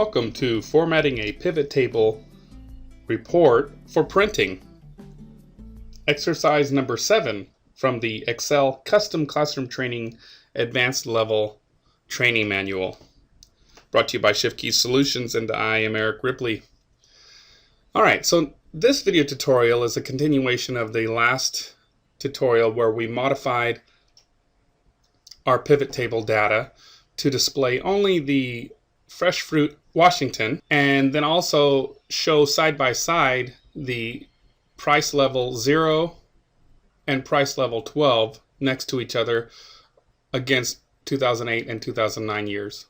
Welcome to formatting a pivot table report for printing. Exercise number 7 from the Excel Custom Classroom Training Advanced Level Training Manual. Brought to you by Shiftkey Solutions, and I am Eric Ripley. Alright, so this video tutorial is a continuation of the last tutorial where we modified our pivot table data to display only the fresh fruit Washington, and then also show side by side the price level 0 and price level 12 next to each other against 2008 and 2009 years.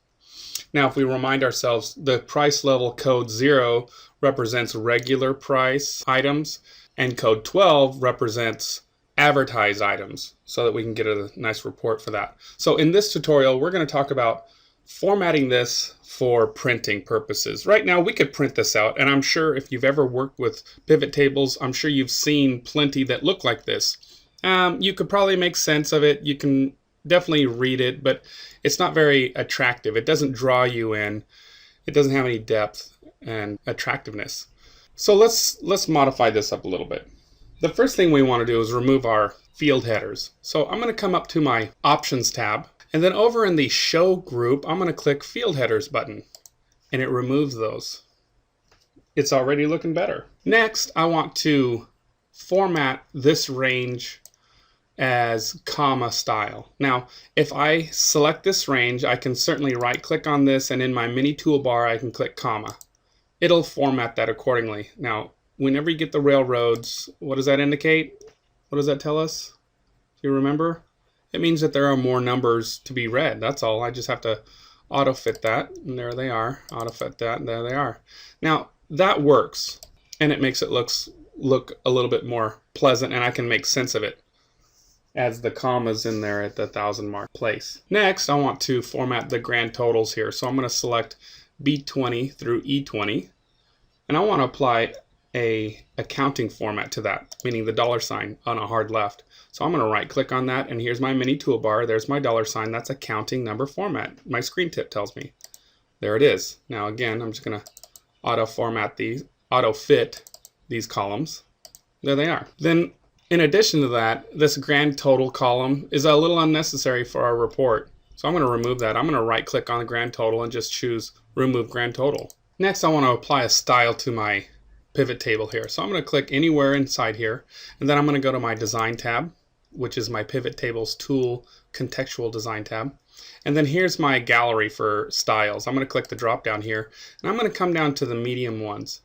Now, if we remind ourselves, the price level code 0 represents regular price items, and code 12 represents advertised items, so that we can get a nice report for that. So in this tutorial, we're going to talk about formatting this for printing purposes. Right now we could print this out, and I'm sure if you've ever worked with pivot tables, I'm sure you've seen plenty that look like this. You could probably make sense of it. You can definitely read it, but it's not very attractive. It doesn't draw you in. It doesn't have any depth and attractiveness. So let's modify this up a little bit. The first thing we want to do is remove our field headers. So I'm going to come up to my Options tab, and then over in the Show group, I'm going to click Field Headers button, and it removes those. It's already looking better. Next, I want to format this range as comma style. Now, if I select this range, I can certainly right-click on this, and in my mini toolbar, I can click comma. It'll format that accordingly. Now, whenever you get the railroads, what does that indicate? What does that tell us? Do you remember? It means that there are more numbers to be read. That's all. I just have to auto-fit that, and there they are. Auto-fit that, and there they are. Now, that works, and it makes it look a little bit more pleasant, and I can make sense of it as the commas in there at the 1,000 mark place. Next, I want to format the grand totals here. So I'm going to select B20 through E20, and I want to apply a accounting format to that, meaning the $sign on a hard left. So I'm going to right click on that, and here's my mini toolbar. There's my $sign. That's accounting number format. My screen tip tells me. There it is. Now again, I'm just going to auto fit these columns. There they are. Then in addition to that, this grand total column is a little unnecessary for our report. So I'm going to remove that. I'm going to right click on the grand total and just choose remove grand total. Next, I want to apply a style to my pivot table here. So I'm going to click anywhere inside here, and then I'm going to go to my design tab, which is my pivot tables tool contextual design tab. And then here's my gallery for styles. I'm going to click the drop down here, and I'm going to come down to the medium ones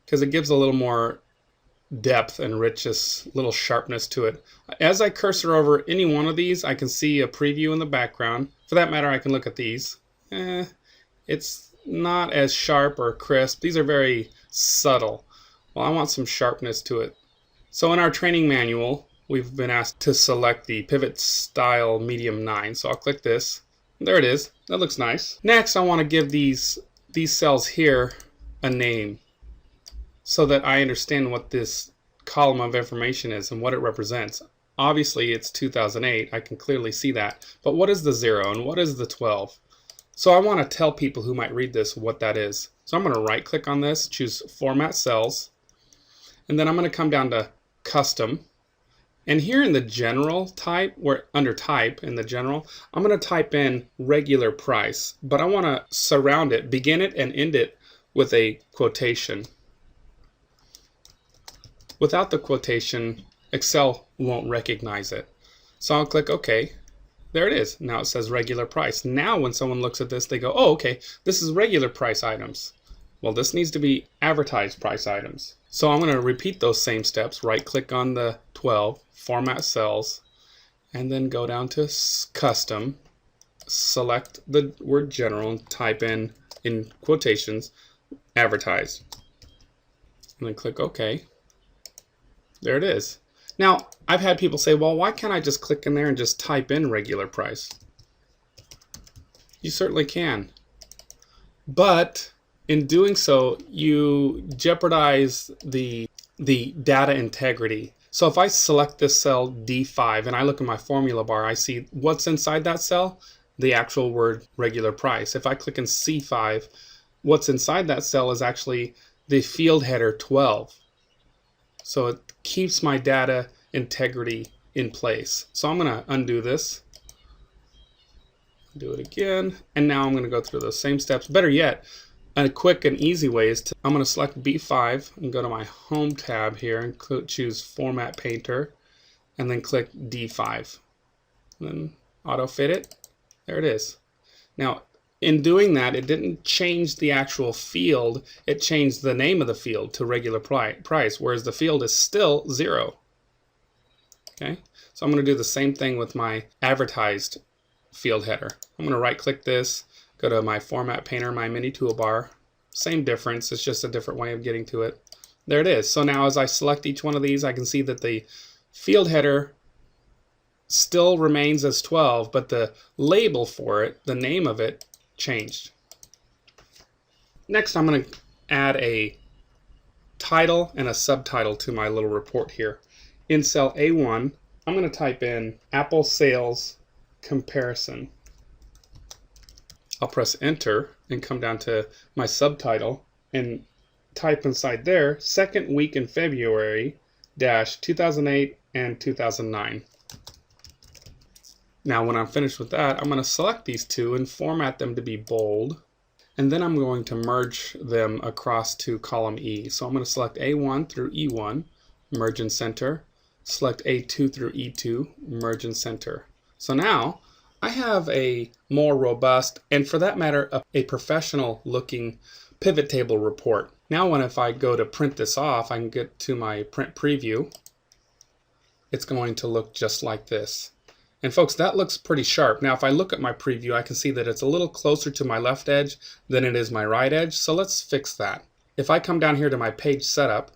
because it gives a little more depth and richness, little sharpness to it. As I cursor over any one of these, I can see a preview in the background. For that matter, I can look at these. It's not as sharp or crisp. These are very subtle. Well, I want some sharpness to it. So in our training manual, we've been asked to select the pivot style medium 9. So I'll click this. There it is. That looks nice. Next, I want to give these cells here a name so that I understand what this column of information is and what it represents. Obviously, it's 2008. I can clearly see that. But what is the 0 and what is the 12? So I want to tell people who might read this what that is. So I'm going to right click on this, choose Format Cells, and then I'm going to come down to Custom. And here in the General type, under Type in the General, I'm going to type in regular price, but I want to surround it, begin it and end it with a quotation. Without the quotation, Excel won't recognize it. So I'll click OK. There it is. Now it says regular price. Now when someone looks at this, they go, oh, okay, this is regular price items. Well, this needs to be advertised price items. So I'm going to repeat those same steps. Right click on the 12, Format Cells, and then go down to Custom, select the word General, and type in quotations, advertised. And then click OK. There it is. Now, I've had people say, well, why can't I just click in there and just type in regular price? You certainly can. But in doing so, you jeopardize the data integrity. So if I select this cell D5 and I look in my formula bar, I see what's inside that cell, the actual word regular price. If I click in C5, what's inside that cell is actually the field header 12. So it keeps my data integrity in place. So I'm going to undo this, do it again, and now I'm going to go through those same steps. Better yet, a quick and easy way is I'm going to select B5 and go to my Home tab here and choose Format Painter, and then click D5. Then auto fit it. There it is. Now, in doing that, it didn't change the actual field. It changed the name of the field to regular price, whereas the field is still 0. Okay, so I'm going to do the same thing with my advertised field header. I'm going to right-click this, go to my Format Painter, my mini toolbar. Same difference, it's just a different way of getting to it. There it is. So now as I select each one of these, I can see that the field header still remains as 12, but the label for it, the name of it, changed. Next, I'm going to add a title and a subtitle to my little report here. In cell A1, I'm going to type in Apple Sales Comparison. I'll press enter and come down to my subtitle and type inside there second week in February - 2008 and 2009. Now when I'm finished with that, I'm going to select these two and format them to be bold, and then I'm going to merge them across to column E. So I'm going to select A1 through E1, merge and center, select A2 through E2, merge and center. So now I have a more robust, and for that matter, a professional looking pivot table report. Now if I go to print this off, I can get to my print preview. It's going to look just like this. And folks, that looks pretty sharp. Now if I look at my preview, I can see that it's a little closer to my left edge than it is my right edge, so let's fix that. If I come down here to my page setup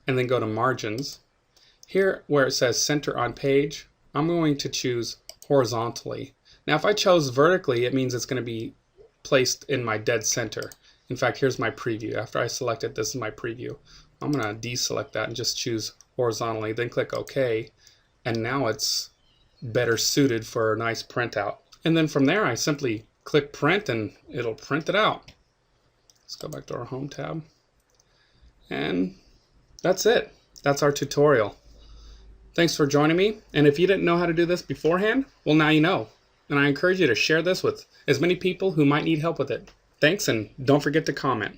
and then go to margins, here where it says center on page, I'm going to choose horizontally. Now if I chose vertically, it means it's going to be placed in my dead center. In fact, here's my preview. After I select it, this is my preview. I'm going to deselect that and just choose horizontally, then click OK. And now it's better suited for a nice printout. And then from there, I simply click print and it'll print it out. Let's go back to our Home tab. And that's it. That's our tutorial. Thanks for joining me. And if you didn't know how to do this beforehand, well, now you know. And I encourage you to share this with as many people who might need help with it. Thanks, and don't forget to comment.